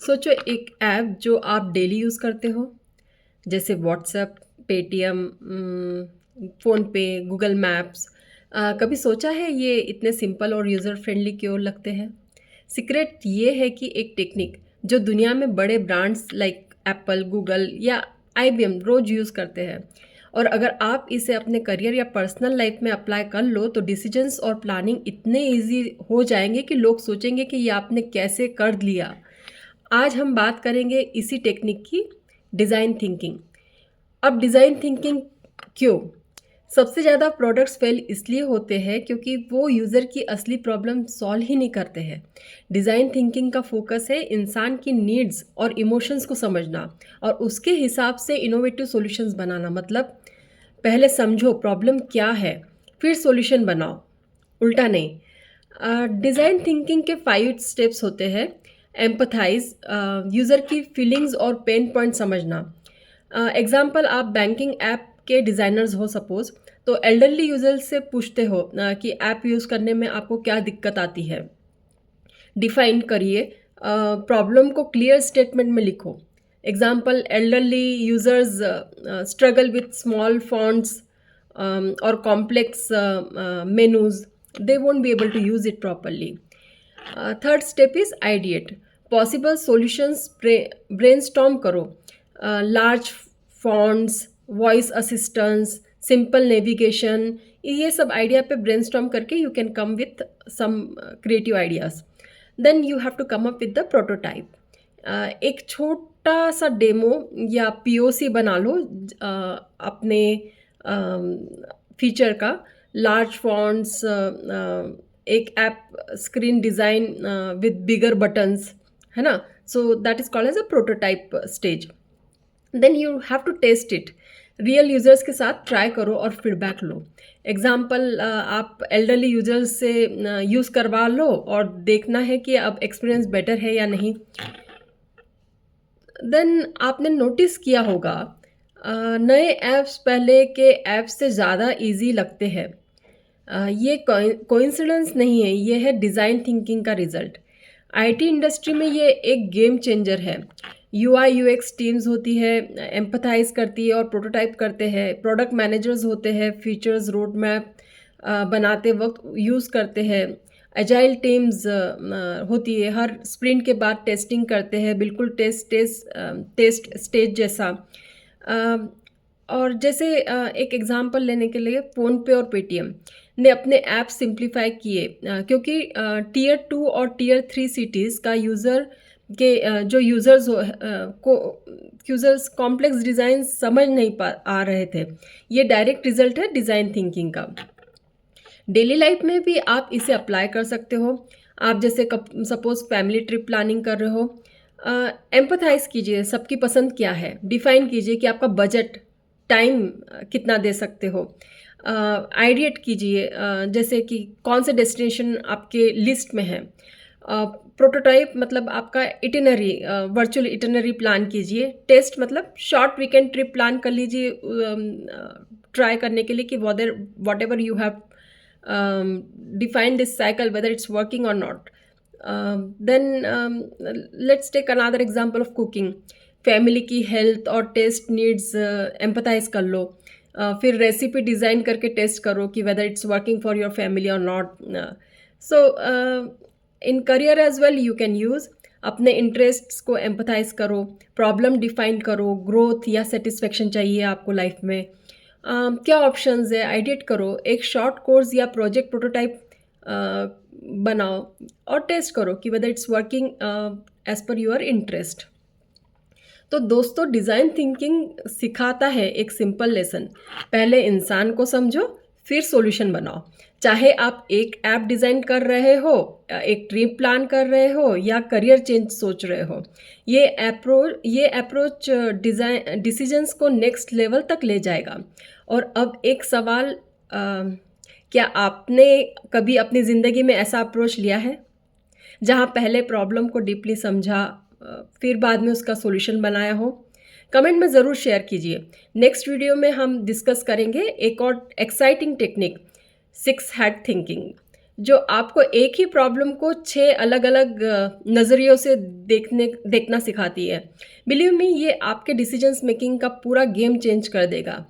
सोचो एक ऐप जो आप डेली यूज़ करते हो, जैसे WhatsApp, Paytm, PhonePe, Google maps. कभी सोचा है ये इतने सिंपल और यूज़र फ्रेंडली क्यों लगते हैं? सीक्रेट ये है कि एक टेक्निक जो दुनिया में बड़े ब्रांड्स लाइक एप्पल, गूगल या आईबीएम रोज़ यूज़ करते हैं। और अगर आप इसे अपने करियर या पर्सनल लाइफ में अप्लाई कर लो तो डिसीजंस और प्लानिंग इतने इजी हो जाएंगे कि लोग सोचेंगे कि ये आपने कैसे कर लिया। आज हम बात करेंगे इसी टेक्निक की, डिज़ाइन थिंकिंग। अब डिज़ाइन थिंकिंग क्यों? सबसे ज़्यादा प्रोडक्ट्स फेल इसलिए होते हैं क्योंकि वो यूज़र की असली प्रॉब्लम सॉल्व ही नहीं करते हैं। डिज़ाइन थिंकिंग का फोकस है इंसान की नीड्स और इमोशंस को समझना और उसके हिसाब से इनोवेटिव सॉल्यूशंस बनाना। मतलब पहले समझो प्रॉब्लम क्या है, फिर सॉल्यूशन बनाओ, उल्टा नहीं। डिज़ाइन थिंकिंग के 5 स्टेप्स होते हैं। एम्पथाइज, यूज़र की फीलिंग्स और पेन पॉइंट समझना। एग्जाम्पल, आप बैंकिंग ऐप के डिज़ाइनर्स हो सपोज, तो एल्डरली यूज़र से पूछते हो कि ऐप यूज़ करने में आपको क्या दिक्कत आती है। डिफाइन करिए, प्रॉब्लम को क्लियर स्टेटमेंट में लिखो। Example, elderly users struggle with small fonts और complex menus, they won't be able to use it properly. Third step is ideate. Possible solutions brainstorm करो. Large fonts, voice assistance, simple navigation, ये सब idea पे brainstorm करके you can come with some creative ideas. Then you have to come up with the prototype. एक छोटा सा demo या POC बना लो अपने फीचर का। लार्ज फॉन्ट्स, एक app screen design with bigger buttons, है ना। So that is called as a prototype stage. Then you have to test it, real users के साथ ट्राई करो और फीडबैक लो। एग्जाम्पल, आप एल्डरली यूजर्स से यूज़ करवा लो और देखना है कि अब एक्सपीरियंस बेटर है या नहीं। देन आपने नोटिस किया होगा नए ऐप्स पहले के ऐप्स से ज़्यादा इजी लगते हैं। ये कोइंसिडेंस नहीं है, ये है डिज़ाइन थिंकिंग का रिजल्ट। आईटी इंडस्ट्री में ये एक गेम चेंजर है। यूआई यूएक्स टीम्स होती है, एम्पथाइज करती है और प्रोटोटाइप करते हैं। प्रोडक्ट मैनेजर्स होते हैं, फीचर्स रोड मैप बनाते वक्त यूज़ करते हैं। एजाइल टीम्स होती है, हर स्प्रिंट के बाद टेस्टिंग करते हैं, बिल्कुल टेस्ट स्टेज जैसा। और जैसे एक एग्जांपल लेने के लिए फ़ोनपे और पेटीएम ने अपने ऐप सिंप्लीफाई किए क्योंकि टीयर 2 और टीयर 3 सिटीज़ का यूज़र के जो यूज़र्स को यूज़र्स कॉम्प्लेक्स डिज़ाइन समझ नहीं पा आ रहे थे। ये डायरेक्ट रिजल्ट है डिज़ाइन थिंकिंग का। डेली लाइफ में भी आप इसे अप्लाई कर सकते हो। आप जैसे सपोज फैमिली ट्रिप प्लानिंग कर रहे हो, एम्पथाइज कीजिए सबकी पसंद क्या है। डिफाइन कीजिए कि आपका बजट, टाइम कितना दे सकते हो। आइडिएट कीजिए जैसे कि कौन से डेस्टिनेशन आपके लिस्ट में है। प्रोटोटाइप मतलब आपका इटिनरी, वर्चुअल इटिनरी प्लान कीजिए। टेस्ट मतलब शॉर्ट वीकेंड ट्रिप प्लान कर लीजिए ट्राई करने के लिए कि what ever you have define this cycle whether it's working or not. Then let's take another example of cooking. Family की हेल्थ और टेस्ट नीड्स एम्पथाइज कर लो। फिर रेसिपी डिज़ाइन करके टेस्ट करो कि whether it's working for your family और not. So in career as well you can use, अपने इंटरेस्ट्स को एम्पथाइज करो, प्रॉब्लम डिफाइन करो, ग्रोथ या सेटिस्फेक्शन चाहिए आपको लाइफ में। क्या ऑप्शंस है, आइडिएट करो, एक शॉर्ट कोर्स या प्रोजेक्ट प्रोटोटाइप बनाओ और टेस्ट करो कि whether it's working as per your interest. तो दोस्तों, डिज़ाइन थिंकिंग सिखाता है एक सिंपल लेसन। पहले इंसान को समझो, फिर सॉल्यूशन बनाओ। चाहे आप एक ऐप डिज़ाइन कर रहे हो, एक ट्रिप प्लान कर रहे हो या करियर चेंज सोच रहे हो, ये अप्रोच डिसीजंस को नेक्स्ट लेवल तक ले जाएगा। और अब एक सवाल, क्या आपने कभी अपनी ज़िंदगी में ऐसा अप्रोच लिया है जहाँ पहले प्रॉब्लम को डीपली समझा, फिर बाद में उसका सॉल्यूशन बनाया हो? कमेंट में ज़रूर शेयर कीजिए। नेक्स्ट वीडियो में हम डिस्कस करेंगे एक और एक्साइटिंग टेक्निक, 6 हैट थिंकिंग। जो आपको एक ही प्रॉब्लम को 6 अलग-अलग नज़रियों से देखना सिखाती है। बिलीव मी ये आपके डिसीजंस मेकिंग का पूरा गेम चेंज कर देगा।